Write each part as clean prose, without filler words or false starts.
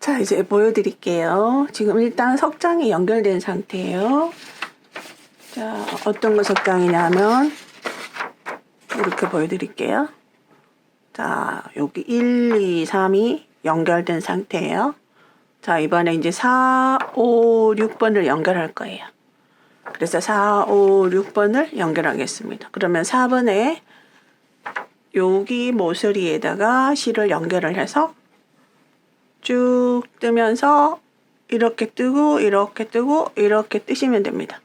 자, 이제 보여드릴게요. 지금 일단 석장이 연결된 상태예요. 자, 어떤 거 석장이냐면 이렇게 보여드릴게요. 자, 여기 1, 2, 3이 연결된 상태예요. 자, 이번에 이제 4, 5, 6번을 연결할 거예요. 그래서 4, 5, 6번을 연결하겠습니다. 그러면 4번에 여기 모서리에다가 실을 연결을 해서 쭉 뜨면서 이렇게 뜨고 이렇게 뜨고 이렇게 뜨시면 됩니다.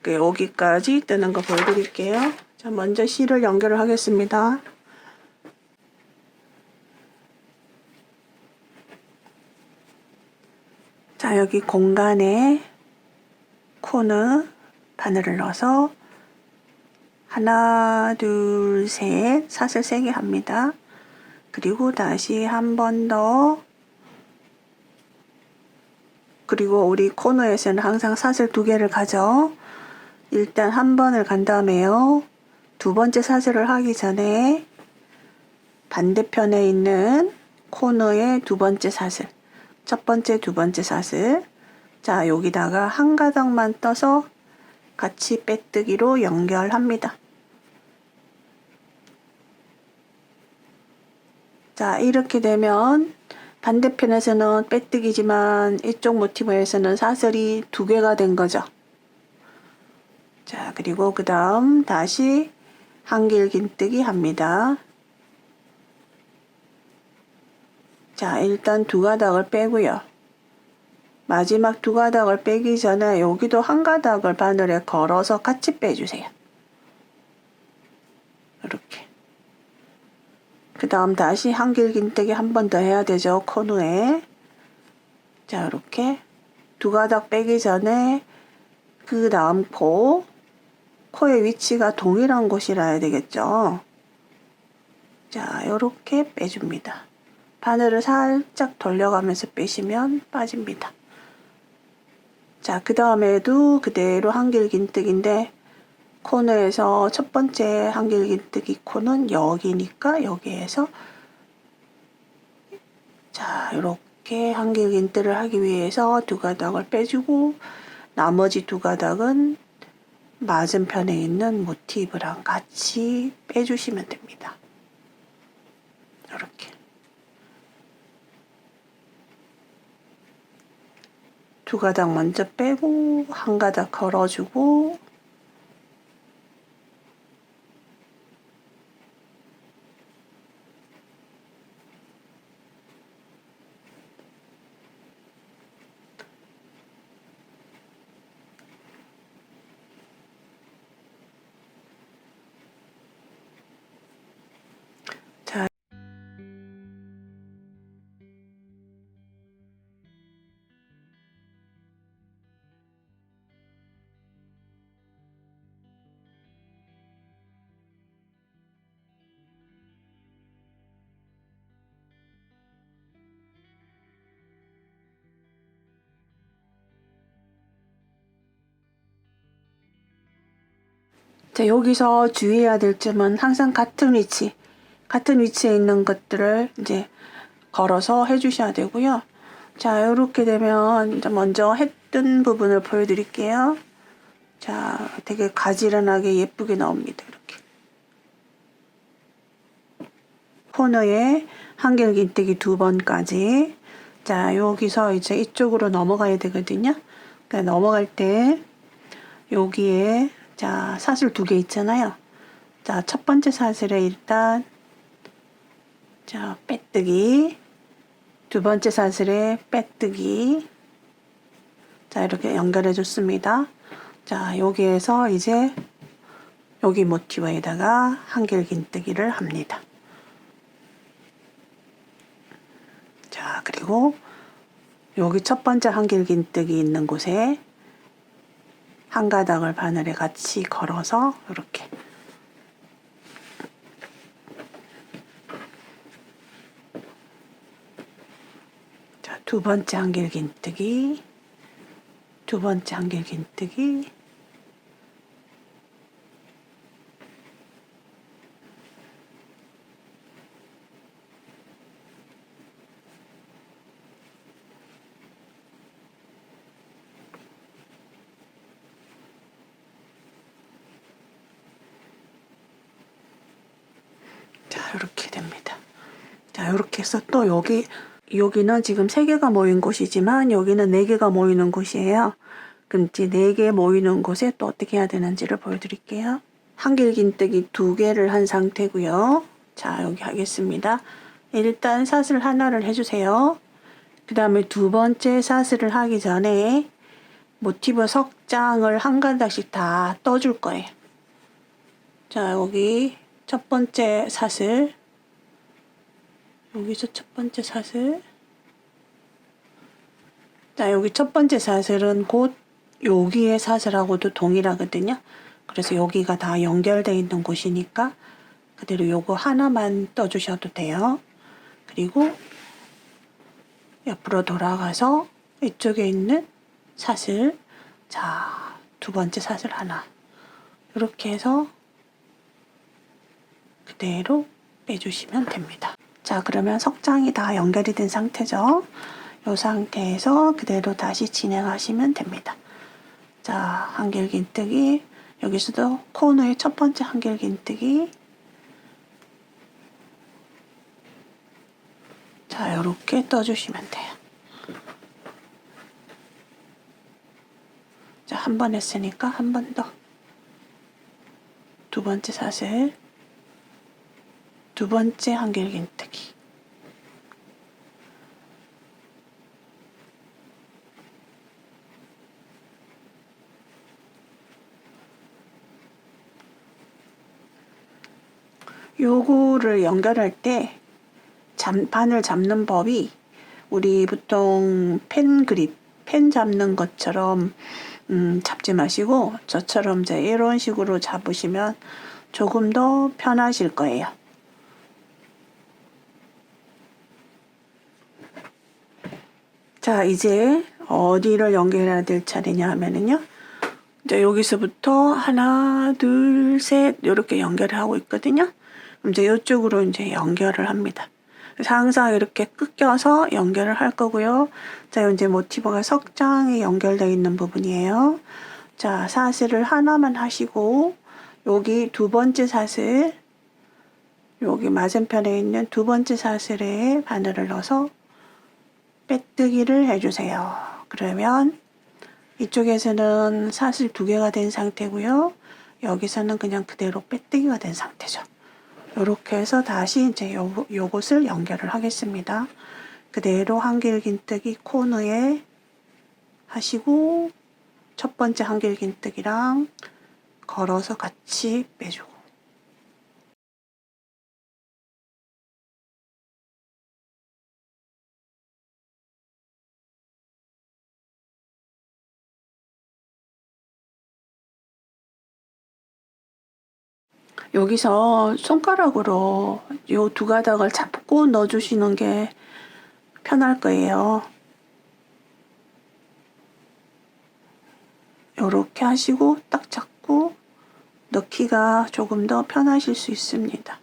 여기까지 뜨는 거 보여드릴게요. 자, 먼저 실을 연결을 하겠습니다. 자, 여기 공간에 코너 바늘을 넣어서 하나, 둘, 셋, 사슬 3개 합니다. 그리고 다시 한 번 더. 그리고 우리 코너에서는 항상 사슬 2개를 가죠. 일단 한 번을 간 다음에요. 두 번째 사슬을 하기 전에 반대편에 있는 코너의 두 번째 사슬, 첫 번째, 두 번째 사슬. 자, 여기다가 한 가닥만 떠서 같이 빼뜨기로 연결합니다. 자, 이렇게 되면 반대편에서는 빼뜨기지만 이쪽 모티브에서는 사슬이 2개가 된 거죠. 자, 그리고 그 다음 다시 한길긴뜨기 합니다. 자, 일단 2가닥을 빼고요. 마지막 2가닥을 빼기 전에 여기도 한 가닥을 바늘에 걸어서 같이 빼주세요. 이렇게. 그 다음 다시 한길긴뜨기 한 번 더 해야 되죠. 코너에. 자, 이렇게 2가닥 빼기 전에 그 다음 코의 위치가 동일한 곳이라 해야 되겠죠. 자, 이렇게 빼줍니다. 바늘을 살짝 돌려가면서 빼시면 빠집니다. 자, 그 다음에도 그대로 한길긴뜨기인데 코너에서 첫 번째 한길긴뜨기 코는 여기니까 여기에서 자, 이렇게 한길긴뜨기를 하기 위해서 2가닥을 빼주고 나머지 2가닥은 맞은편에 있는 모티브랑 같이 빼주시면 됩니다. 이렇게 2가닥 먼저 빼고 한 가닥 걸어주고 자, 여기서 주의해야 될 점은 항상 같은 위치에 있는 것들을 이제 걸어서 해주셔야 되고요. 자, 이렇게 되면 이제 먼저 했던 부분을 보여드릴게요. 자, 되게 가지런하게 예쁘게 나옵니다. 이렇게 코너에 한길긴뜨기 2번까지. 자, 여기서 이제 이쪽으로 넘어가야 되거든요. 그러니까 넘어갈 때 여기에 자, 사슬 2개 있잖아요. 자, 첫 번째 사슬에 일단 자, 빼뜨기, 두 번째 사슬에 빼뜨기. 자, 이렇게 연결해 줬습니다. 자, 여기에서 이제 여기 모티브에다가 한길긴뜨기를 합니다. 자, 그리고 여기 첫 번째 한길긴뜨기 있는 곳에 한 가닥을 바늘에 같이 걸어서 이렇게 자, 두 번째 한길긴뜨기, 두 번째 한길긴뜨기, 됩니다. 자, 이렇게 해서 또 여기는 지금 3개가 모인 곳이지만 여기는 4개가 모이는 곳이에요. 그럼 이제 4개 모이는 곳에 또 어떻게 해야 되는지를 보여드릴게요. 한길긴뜨기 2개를 한 상태고요. 자, 여기 하겠습니다. 일단 사슬 하나를 해주세요. 그 다음에 2번째 사슬을 하기 전에 모티브 석장을 한 가닥씩 다 떠줄 거예요. 자, 여기 첫 번째 사슬, 여기서 첫 번째 사슬. 자, 여기 첫 번째 사슬은 곧 여기의 사슬하고도 동일하거든요. 그래서 여기가 다 연결되어 있는 곳이니까 그대로 요거 하나만 떠주셔도 돼요. 그리고 옆으로 돌아가서 이쪽에 있는 사슬, 자, 2번째 사슬 하나, 이렇게 해서 그대로 빼주시면 됩니다. 자, 그러면 석장이 다 연결이 된 상태죠. 이 상태에서 그대로 다시 진행하시면 됩니다. 자, 한길긴뜨기, 여기서도 코너의 첫 번째 한길긴뜨기, 자, 이렇게 떠주시면 돼요. 자, 한 번 했으니까 한 번 더. 2번째 사슬, 2번째 한길긴뜨기. 요거를 연결할 때 바늘 잡는 법이 우리 보통 펜 그립, 펜 잡는 것처럼 잡지 마시고 저처럼 이제 이런 식으로 잡으시면 조금 더 편하실 거예요. 자, 이제 어디를 연결해야 될 차례냐 하면은요. 이제 여기서부터 하나, 둘, 셋 이렇게 연결을 하고 있거든요. 그럼 이제 이쪽으로 이제 연결을 합니다. 그래서 항상 이렇게 끄껴서 연결을 할 거고요. 자, 이제 모티브가 석장에 연결되어 있는 부분이에요. 자, 사슬을 하나만 하시고 여기 2번째 사슬, 여기 맞은편에 있는 2번째 사슬에 바늘을 넣어서 빼뜨기를 해주세요. 그러면 이쪽에서는 사슬 2개가 된 상태고요. 여기서는 그냥 그대로 빼뜨기가 된 상태죠. 이렇게 해서 다시 이제 요것을 연결을 하겠습니다. 그대로 한길긴뜨기 코너에 하시고 첫 번째 한길긴뜨기랑 걸어서 같이 빼주고, 여기서 손가락으로 요 2가닥을 잡고 넣어주시는 게 편할 거예요. 요렇게 하시고 딱 잡고 넣기가 조금 더 편하실 수 있습니다.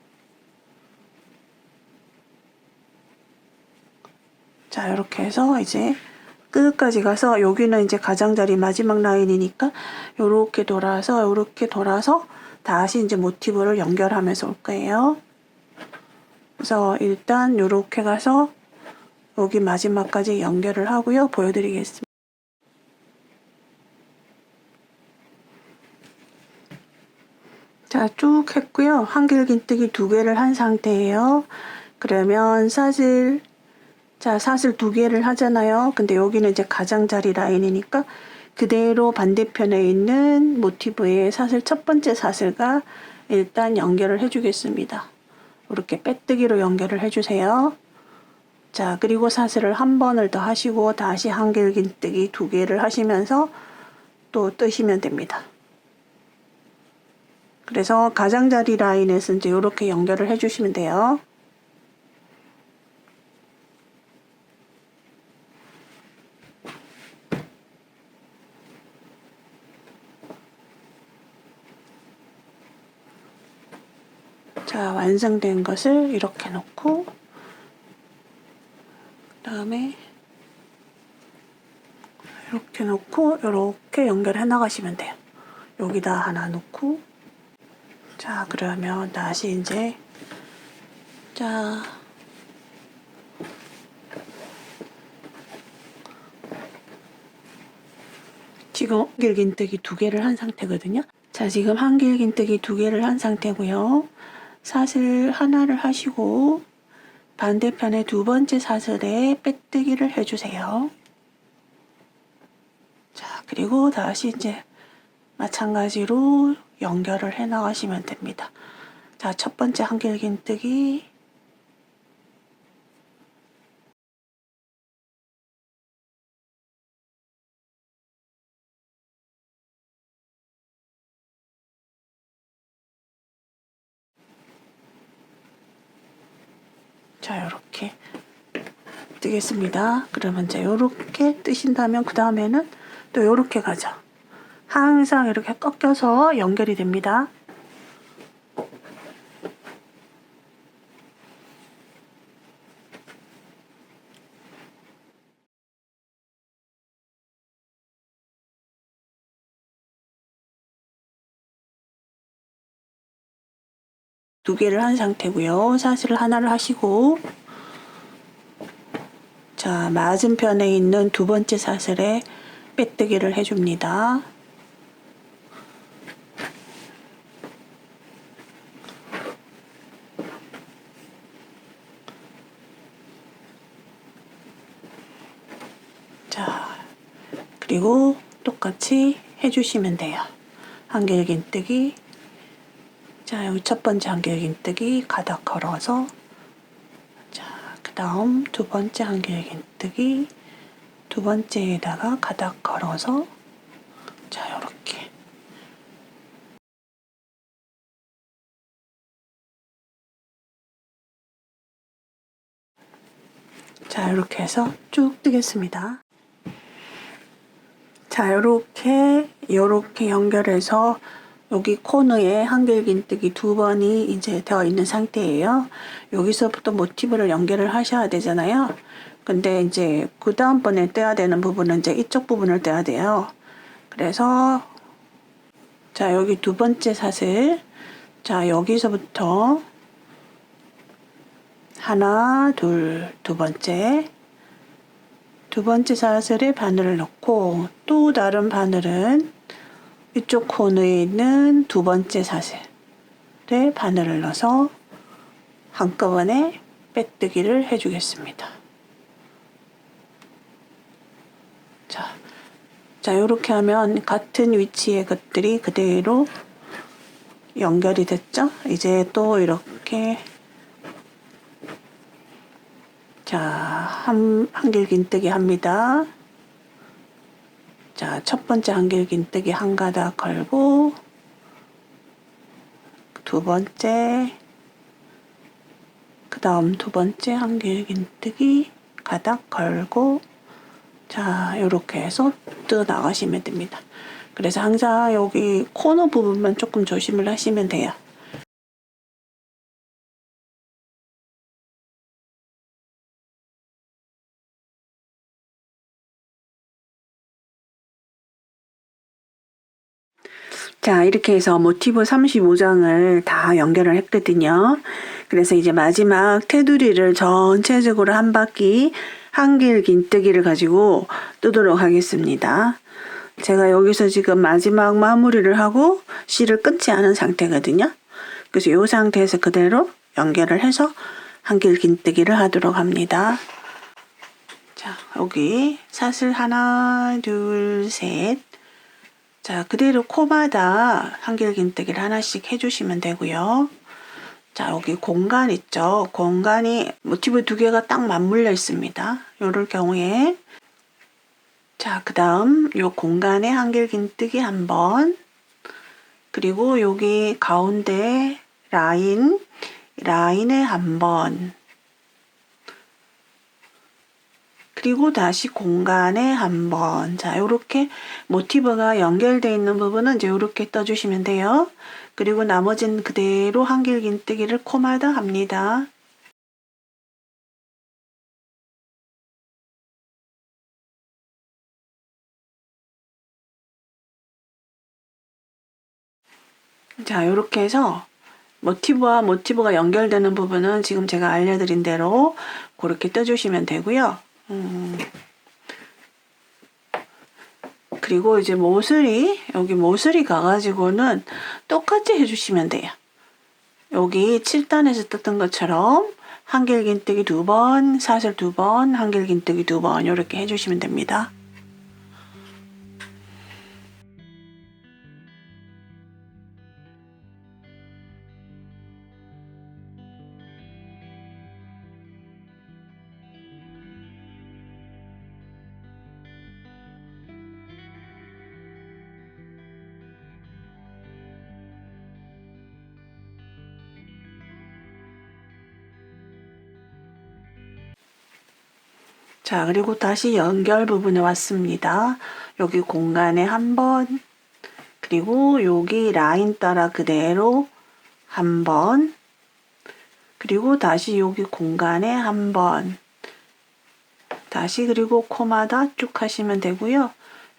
자, 이렇게 해서 이제 끝까지 가서 여기는 이제 가장자리 마지막 라인이니까 요렇게 돌아서 다시 이제 모티브를 연결하면서 올 거예요. 그래서 일단 요렇게 가서 여기 마지막까지 연결을 하고요. 보여드리겠습니다. 자, 쭉 했고요. 한길긴뜨기 2개를 한 상태예요. 그러면 사슬 2개를 하잖아요. 근데 여기는 이제 가장자리 라인이니까 그대로 반대편에 있는 모티브의 사슬 첫 번째 사슬과 일단 연결을 해주겠습니다. 이렇게 빼뜨기로 연결을 해주세요. 자, 그리고 사슬을 한 번을 더 하시고 다시 한길긴뜨기 2개를 하시면서 또 뜨시면 됩니다. 그래서 가장자리 라인에서 이제 이렇게 연결을 해주시면 돼요. 자, 완성된 것을 이렇게 놓고 그다음에 이렇게 놓고 이렇게 연결해 나가시면 돼요. 여기다 하나 놓고, 자, 그러면 다시 이제 자, 지금 한길긴뜨기 2개를 한 상태거든요. 자, 지금 한길긴뜨기 2개를 한 상태고요. 사슬 하나를 하시고 반대편에 2번째 사슬에 빼뜨기를 해주세요. 자, 그리고 다시 이제 마찬가지로 연결을 해 나가시면 됩니다. 자, 첫 번째 한길긴뜨기, 자, 요렇게 뜨겠습니다. 그러면 이제 요렇게 뜨신 다면 그 다음에는 또 요렇게 가죠. 항상 이렇게 꺾여서 연결이 됩니다. 두 개를 한 상태고요. 사슬을 하나를 하시고, 자, 맞은편에 있는 2번째 사슬에 빼뜨기를 해줍니다. 자, 그리고 똑같이 해주시면 돼요. 한길긴뜨기, 자, 여기 첫 번째 한길긴뜨기 가닥 걸어서, 자, 그 다음 2번째 한길긴뜨기, 2번째에다가 가닥 걸어서, 자, 요렇게. 자, 이렇게 해서 쭉 뜨겠습니다. 자, 요렇게 연결해서 여기 코너에 한길긴뜨기 2번이 이제 되어 있는 상태예요. 여기서부터 모티브를 연결을 하셔야 되잖아요. 근데 이제 그 다음번에 떼야 되는 부분은 이제 이쪽 부분을 떼야 돼요. 그래서 자, 여기 2번째 사슬, 자, 여기서부터 하나, 둘, 2번째, 2번째 사슬에 바늘을 넣고 또 다른 바늘은 이쪽 코너에 있는 2번째 사슬에 바늘을 넣어서 한꺼번에 빼뜨기를 해주겠습니다. 자, 이렇게 하면 같은 위치의 것들이 그대로 연결이 됐죠? 이제 또 이렇게 자, 한길긴뜨기 합니다. 자, 첫 번째 한길긴뜨기 한 가닥 걸고 2번째, 그 다음 2번째 한길긴뜨기 가닥 걸고, 자, 요렇게 해서 뜯어 나가시면 됩니다. 그래서 항상 여기 코너 부분만 조금 조심을 하시면 돼요. 자, 이렇게 해서 모티브 35장을 다 연결을 했거든요. 그래서 이제 마지막 테두리를 전체적으로 한 바퀴 한길긴뜨기를 가지고 뜨도록 하겠습니다. 제가 여기서 지금 마지막 마무리를 하고 실을 끊지 않은 상태거든요. 그래서 이 상태에서 그대로 연결을 해서 한길긴뜨기를 하도록 합니다. 자, 여기 사슬 하나, 둘, 셋. 자, 그대로 코마다 한길긴뜨기를 하나씩 해주시면 되고요. 자, 여기 공간 있죠? 공간이 모티브 2개가 딱 맞물려 있습니다. 요럴 경우에 자, 그 다음 요 공간에 한길긴뜨기 한 번, 그리고 여기 가운데 라인에 한 번, 그리고 다시 공간에 한 번. 자, 요렇게 모티브가 연결되어 있는 부분은 이제 요렇게 떠주시면 돼요. 그리고 나머지는 그대로 한길긴뜨기를 코마다 합니다. 자, 요렇게 해서 모티브와 모티브가 연결되는 부분은 지금 제가 알려드린 대로 그렇게 떠주시면 되고요. 그리고 이제 모서리, 여기 모서리 가가지고는 똑같이 해주시면 돼요. 여기 7단에서 떴던 것처럼 한길긴뜨기 2번, 사슬 2번, 한길긴뜨기 2번 이렇게 해주시면 됩니다. 자, 그리고 다시 연결 부분에 왔습니다. 여기 공간에 한 번, 그리고 여기 라인 따라 그대로 한 번, 그리고 다시 여기 공간에 한 번, 다시 그리고 코마다 쭉 하시면 되고요.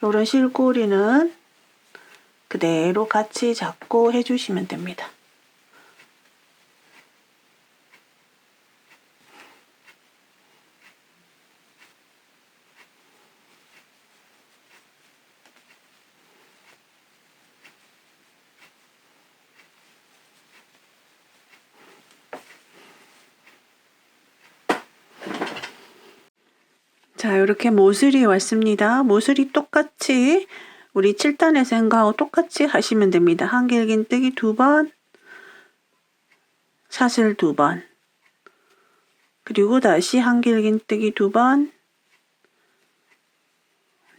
요런 실꼬리는 그대로 같이 잡고 해주시면 됩니다. 자, 이렇게 모서리 왔습니다. 모서리 똑같이 우리 7단에서 한 거하고 똑같이 하시면 됩니다. 한길긴뜨기 2번, 사슬 2번, 그리고 다시 한길긴뜨기 2번,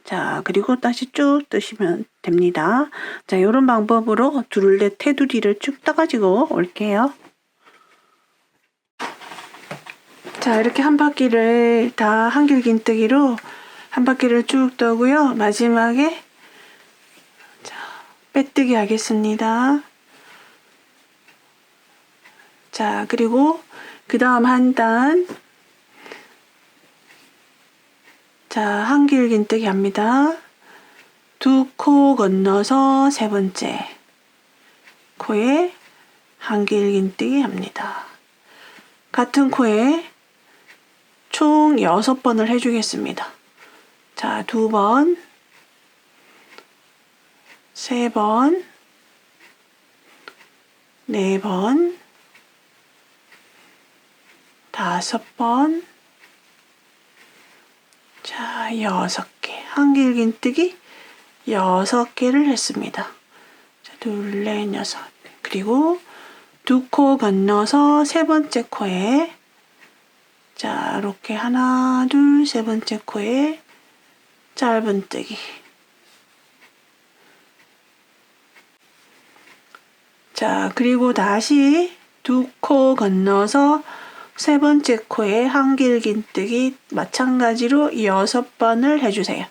자, 그리고 다시 쭉 뜨시면 됩니다. 자, 이런 방법으로 둘레 테두리를 쭉 떠가지고 올게요. 자, 이렇게 한 바퀴를 다 한길긴뜨기로 한 바퀴를 쭉 떠고요. 마지막에 자, 빼뜨기 하겠습니다. 자, 그리고 그 다음 한 단, 자, 한길긴뜨기 합니다. 2코 건너서 세 번째 코에 한길긴뜨기 합니다. 같은 코에 총 6번을 해주겠습니다. 자, 2번, 3번, 4번, 5번, 자, 6개. 한길긴뜨기 6개를 했습니다. 자, 둘, 넷, 여섯. 그리고 2코 건너서 세 번째 코에 자, 이렇게 하나, 둘, 세 번째 코에 짧은뜨기. 자, 그리고 다시 2코 건너서 세 번째 코에 한길긴뜨기 마찬가지로 6번을 해주세요.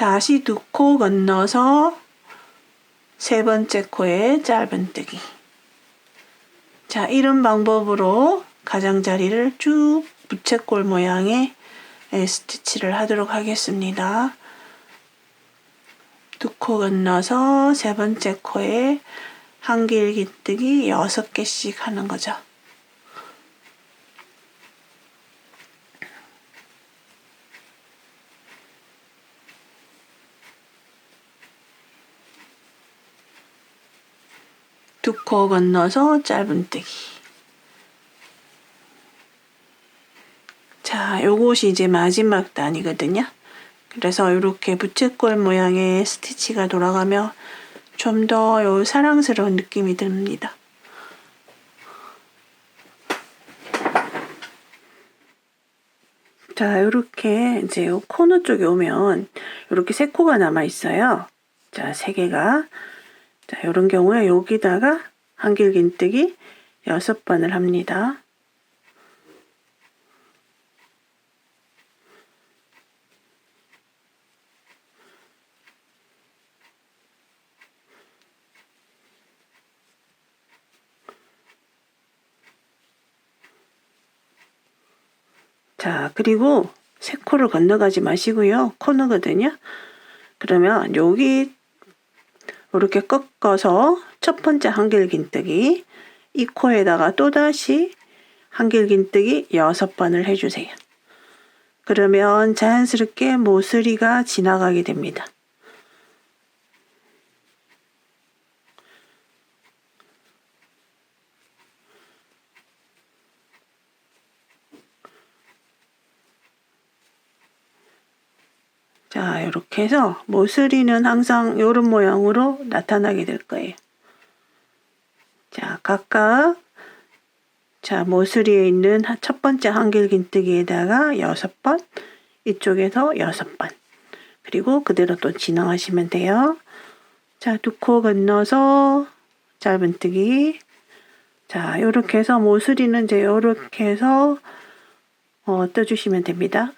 다시 2코 건너서 세 번째 코에 짧은뜨기. 자, 이런 방법으로 가장자리를 쭉 부채꼴 모양의 스티치를 하도록 하겠습니다. 2코 건너서 세 번째 코에 한길긴뜨기 6개씩 하는 거죠. 두 코 건너서 짧은뜨기. 자, 요것이 이제 마지막 단이거든요. 그래서 이렇게 부채꼴 모양의 스티치가 돌아가며 좀 더 사랑스러운 느낌이 듭니다. 자, 이렇게 이제 요 코너 쪽에 오면 이렇게 세 코가 남아 있어요. 자, 세 개가. 자, 이런 경우에 여기다가 한길긴뜨기 6번을 합니다. 자, 그리고 세 코를 건너가지 마시고요. 코너거든요. 그러면 여기 이렇게 꺾어서 첫 번째 한길긴뜨기, 이 코에다가 또다시 한길긴뜨기 6번을 해주세요. 그러면 자연스럽게 모서리가 지나가게 됩니다. 자, 이렇게 해서 모서리는 항상 이런 모양으로 나타나게 될 거예요. 자, 각각 자, 모서리에 있는 첫 번째 한길긴뜨기에다가 6번, 이쪽에서 6번, 그리고 그대로 또 진행하시면 돼요. 자, 두 코 건너서 짧은뜨기. 자, 이렇게 해서 모서리는 이제 이렇게 해서 떠주시면 됩니다.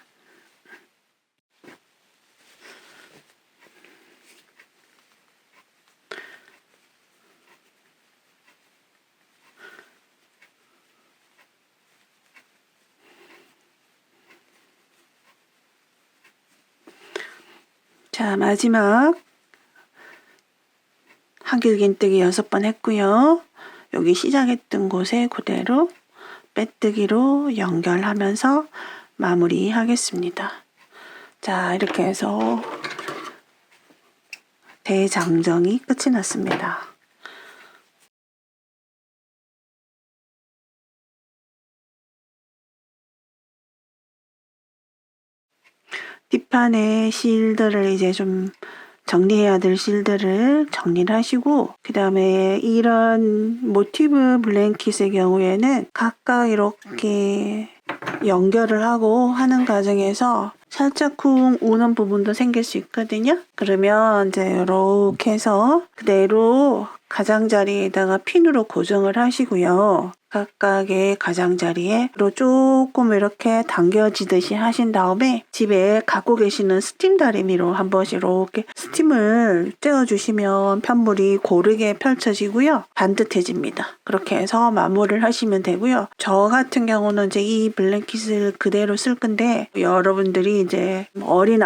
자, 마지막 한길긴뜨기 6번 했고요. 여기 시작했던 곳에 그대로 빼뜨기로 연결하면서 마무리하겠습니다. 자, 이렇게 해서 대장정이 끝이 났습니다. 뒷판에 실들을 이제 좀 정리해야 될 실들을 정리를 하시고, 그 다음에 이런 모티브 블랭킷의 경우에는 각각 이렇게 연결을 하고 하는 과정에서 살짝 쿵 우는 부분도 생길 수 있거든요. 그러면 이제 이렇게 해서 그대로 가장자리에다가 핀으로 고정을 하시고요. 각각의 가장자리에 조금 이렇게 당겨지듯이 하신 다음에 집에 갖고 계시는 스팀 다리미로 한 번씩 이렇게 스팀을 떼어주시면 편물이 고르게 펼쳐지고요. 반듯해집니다. 그렇게 해서 마무리를 하시면 되고요. 저 같은 경우는 이제 이 블랭킷을 그대로 쓸 건데, 여러분들이 이제 어린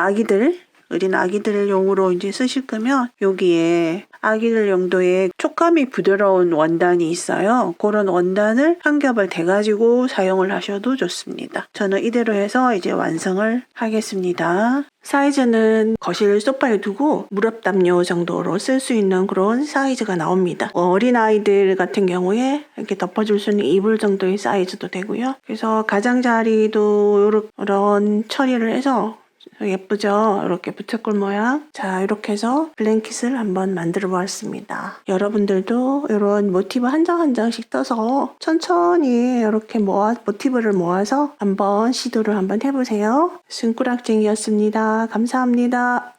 아기들용으로 이제 쓰실 거면 여기에 아기들 용도의 촉감이 부드러운 원단이 있어요. 그런 원단을 한 겹을 대가지고 사용을 하셔도 좋습니다. 저는 이대로 해서 이제 완성을 하겠습니다. 사이즈는 거실 소파에 두고 무릎 담요 정도로 쓸 수 있는 그런 사이즈가 나옵니다. 어린 아이들 같은 경우에 이렇게 덮어줄 수 있는 이불 정도의 사이즈도 되고요. 그래서 가장자리도 이런 처리를 해서 예쁘죠? 이렇게 부채꼴 모양. 자, 이렇게 해서 블랭킷을 한번 만들어 보았습니다. 여러분들도 이런 모티브 한 장 한 장씩 떠서 천천히 이렇게 모티브를 모아서 한번 시도를 한번 해보세요. 숨꾸락쟁이였습니다. 감사합니다.